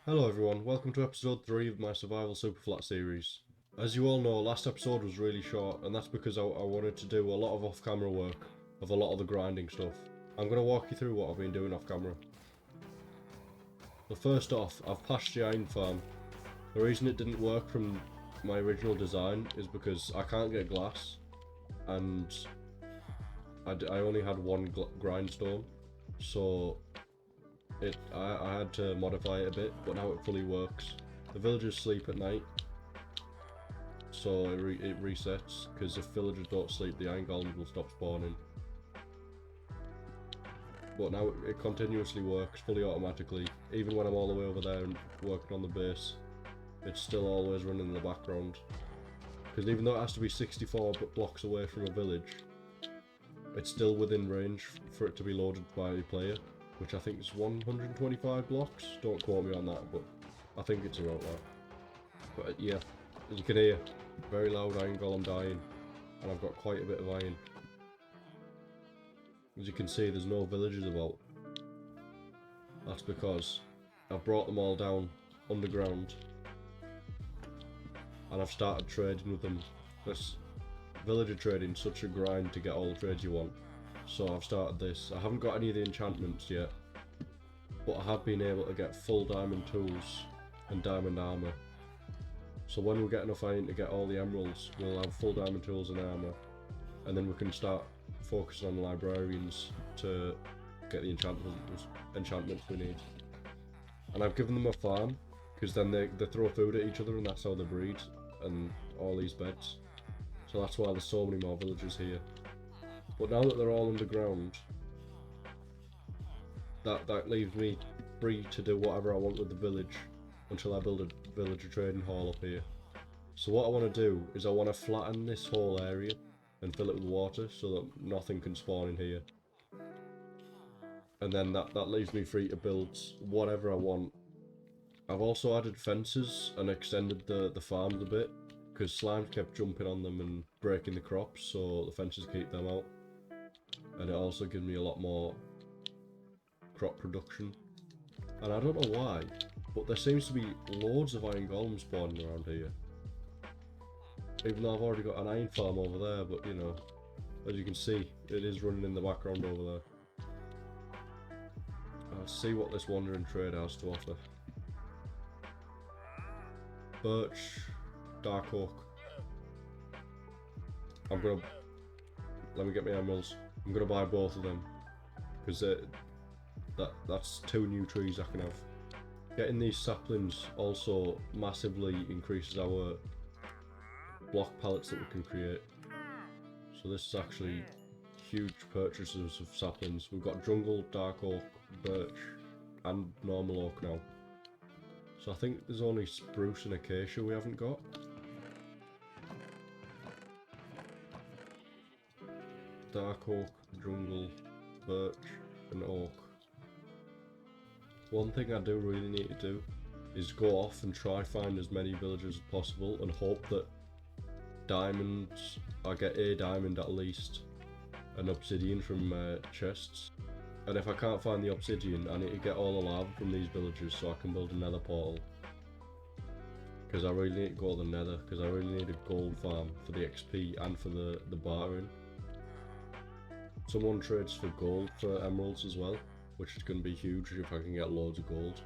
Hello everyone, welcome to episode 3 of my Survival Superflat series. As you all know, last episode was really short, and that's because I wanted to do a lot of off-camera work of a lot of the grinding stuff. I'm going to walk you through what I've been doing off-camera. So first off, I've patched the iron farm. The reason it didn't work from my original design is because I can't get glass, and I only had one grindstone, so I had to modify it a bit, but now it fully works. The villagers sleep at night, so it resets, because if villagers don't sleep, the iron golems will stop spawning. But now it continuously works, fully automatically. Even when I'm all the way over there and working on the base, it's still always running in the background. Because even though it has to be 64 blocks away from a village, it's still within range for it to be loaded by a player, which I think is 125 blocks. Don't quote me on that, but I think it's around that. But yeah, as you can hear, very loud iron golem dying, and I've got quite a bit of iron. As you can see, there's no villagers about. That's because I've brought them all down underground, and I've started trading with them. This villager trading such a grind to get all the trades you want. So I've started this. I haven't got any of the enchantments yet, but I have been able to get full diamond tools and diamond armor. So when we get enough iron to get all the emeralds, we'll have full diamond tools and armor, and then we can start focusing on librarians to get the enchantments we need. And I've given them a farm, because then they throw food at each other, and that's how they breed, and all these beds. So that's why there's so many more villagers here. But now that they're all underground, that leaves me free to do whatever I want with the village until I build a villager trading hall up here. So what I want to do is I want to flatten this whole area and fill it with water so that nothing can spawn in here. And then that leaves me free to build whatever I want. I've also added fences and extended the farms a bit, because slimes kept jumping on them and breaking the crops, so the fences keep them out. And it also gives me a lot more crop production. And I don't know why, but there seems to be loads of iron golems spawning around here. Even though I've already got an iron farm over there, but you know, as you can see, it is running in the background over there. Let's see what this wandering trade has to offer. Birch, dark oak. Let me get my emeralds. I'm gonna buy both of them, because that's 2 new trees I can have. Getting these saplings also massively increases our block pallets that we can create. So this is actually huge purchases of saplings. We've got jungle, dark oak, birch, and normal oak now. So I think there's only spruce and acacia we haven't got. Dark oak, jungle, birch, and oak. One thing I do really need to do is go off and try find as many villagers as possible and hope that diamonds, I get a diamond at least, an obsidian from chests. And if I can't find the obsidian, I need to get all the lava from these villagers so I can build a nether portal. Because I really need to go to the nether, because I really need a gold farm for the XP and for the bartering. Someone trades for gold for emeralds as well, which is going to be huge if I can get loads of gold.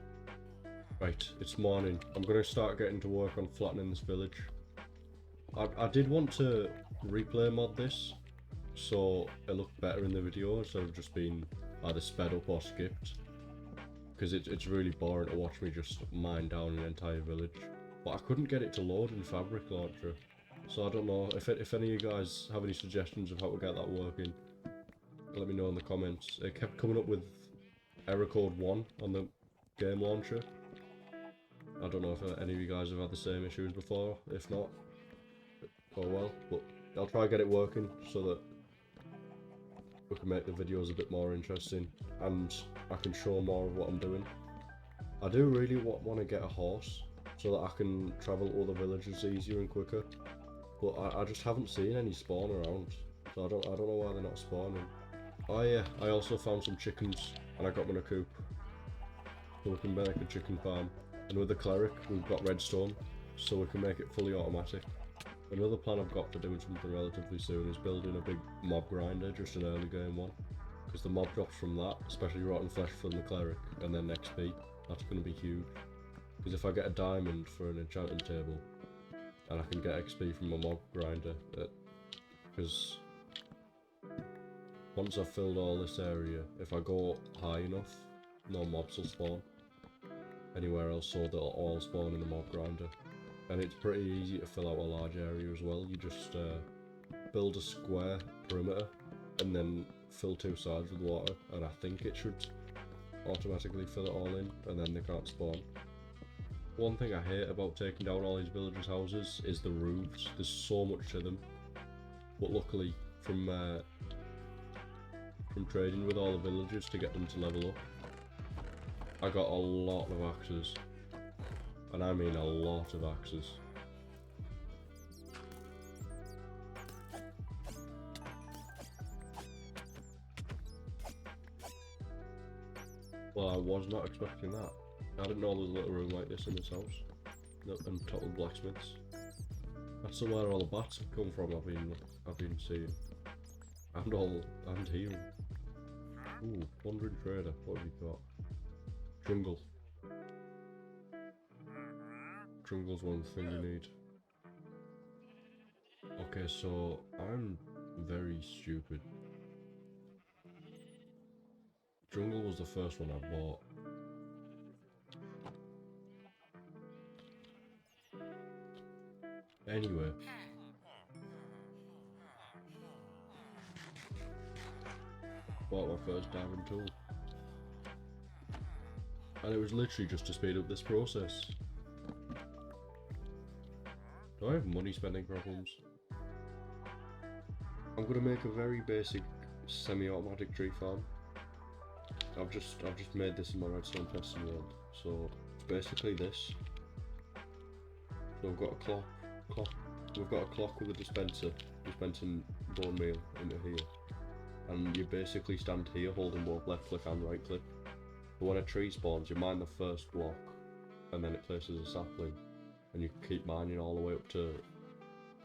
Right, it's morning. I'm going to start getting to work on flattening this village. I did want to replay mod this, so it looked better in the video instead of just being either sped up or skipped. Because it's really boring to watch me just mine down an entire village. But I couldn't get it to load in Fabric Launcher. So I don't know, if any of you guys have any suggestions of how to get that working, let me know in the comments. It kept coming up with error code 1 on the game launcher. I don't know if any of you guys have had the same issues before. If not, oh well. But I'll try to get it working so that we can make the videos a bit more interesting and I can show more of what I'm doing. I do really want to get a horse so that I can travel to other villages easier and quicker. But I just haven't seen any spawn around. So I don't know why they're not spawning. Oh yeah, I also found some chickens and I got them in a coop. So we can make a chicken farm. And with the cleric, we've got redstone, so we can make it fully automatic. Another plan I've got for doing something relatively soon is building a big mob grinder, just an early game one. Because the mob drops from that, especially rotten flesh from the cleric, and then XP, that's going to be huge. Because if I get a diamond for an enchanting table, and I can get XP from a mob grinder, because once I've filled all this area, if I go high enough, no mobs will spawn anywhere else, so they'll all spawn in the mob grinder. And it's pretty easy to fill out a large area as well. You just build a square perimeter and then fill 2 sides with water, and I think it should automatically fill it all in, and then they can't spawn. One thing I hate about taking down all these villagers' houses is the roofs. There's so much to them, but luckily from trading with all the villagers to get them to level up, I got a lot of axes, and I mean a lot of axes. Well, I was not expecting that. I didn't know there was a little room like this in this house. And total blacksmiths. That's where all the bats have come from. I've been seeing, and hearing. Ooh, wandering trader. What have you got? Jungle. Jungle's one thing you need. Okay, so I'm very stupid. Jungle was the first one I bought. Anyway. Bought my first diamond tool. And it was literally just to speed up this process. Do I have money spending problems? I'm gonna make a very basic semi-automatic tree farm. I've just made this in my redstone testing world. So it's basically this. So we've got a clock. We've got a clock with a dispenser dispensing bone meal into here. And you basically stand here holding both left click and right click. But when a tree spawns, you mine the first block, and then it places a sapling, and you keep mining all the way up to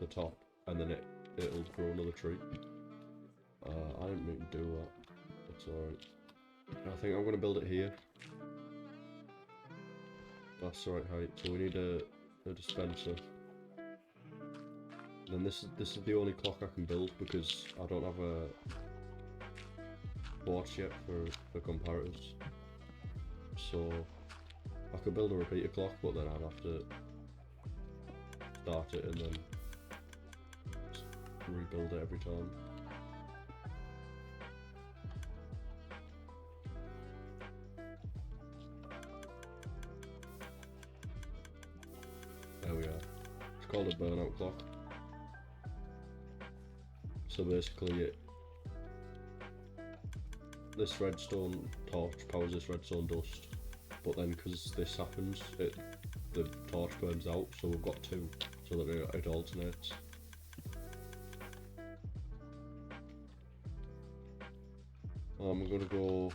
the top, and then it'll grow another tree. I didn't mean to do that. That's alright. I think I'm gonna build it here. That's the right height. So we need a dispenser. And then this is the only clock I can build because I don't have a boards yet for comparators. So I could build a repeater clock, but then I'd have to start it and then rebuild it every time. There we are. It's called a burnout clock. So basically this redstone torch powers this redstone dust, but then because this happens, the torch burns out, so we've got 2, so that it alternates. I'm gonna go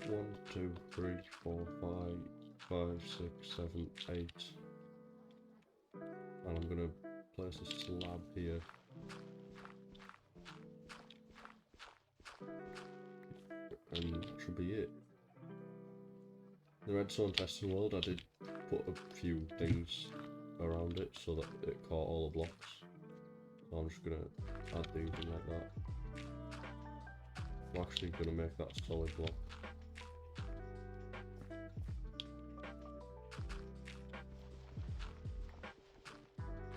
1, 2, 3, 4, 5, 6, 7, 8, and I'm gonna place a slab here. And that should be it. The redstone testing world, I did put a few things around it so that it caught all the blocks. So I'm just gonna add these in like that. I'm actually gonna make that solid block.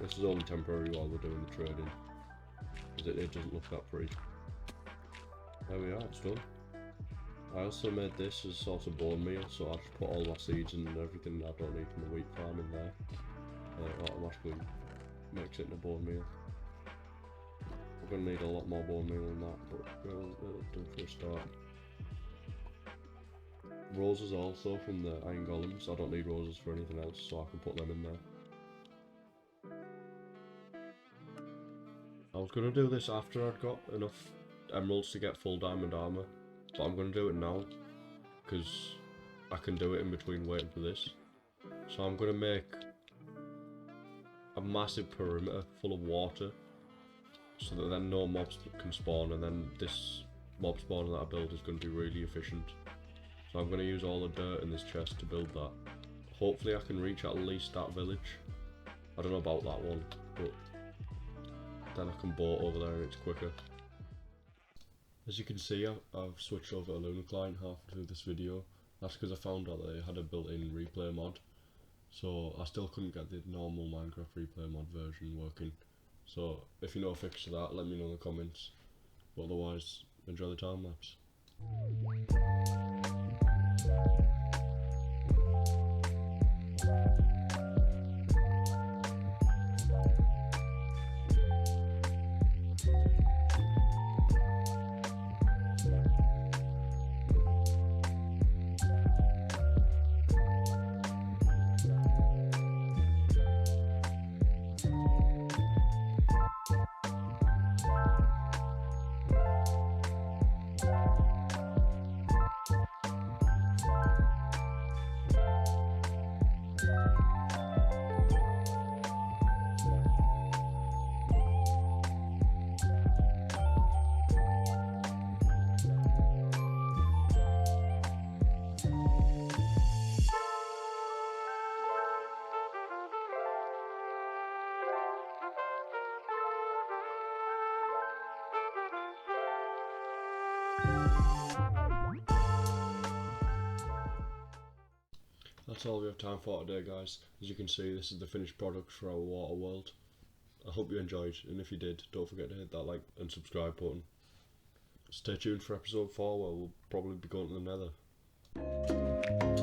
This is only temporary while we're doing the trading, because it doesn't look that pretty. There we are, it's done. I also made this as a sort of bone meal, so I just put all my seeds and everything I don't need from the wheat farm in there. It automatically makes it into bone meal. We're going to need a lot more bone meal than that, but it'll do for a start. Roses also from the iron golems. I don't need roses for anything else, so I can put them in there. I was going to do this after I'd got enough emeralds to get full diamond armor. But I'm going to do it now, because I can do it in between waiting for this. So I'm going to make a massive perimeter full of water so that then no mobs can spawn, and then this mob spawner that I build is going to be really efficient. So I'm going to use all the dirt in this chest to build that. Hopefully I can reach at least that village. I don't know about that one, but then I can boat over there and it's quicker. As you can see, I've switched over to Luna Client halfway through this video. That's because I found out that they had a built-in replay mod. So I still couldn't get the normal Minecraft replay mod version working. So if you know a fix to that, let me know in the comments. But otherwise, enjoy the time lapse. That's all we have time for today, guys. As you can see, this is the finished product for our water world. I hope you enjoyed, and if you did, don't forget to hit that like and subscribe button. Stay tuned for episode 4 where we'll probably be going to the nether.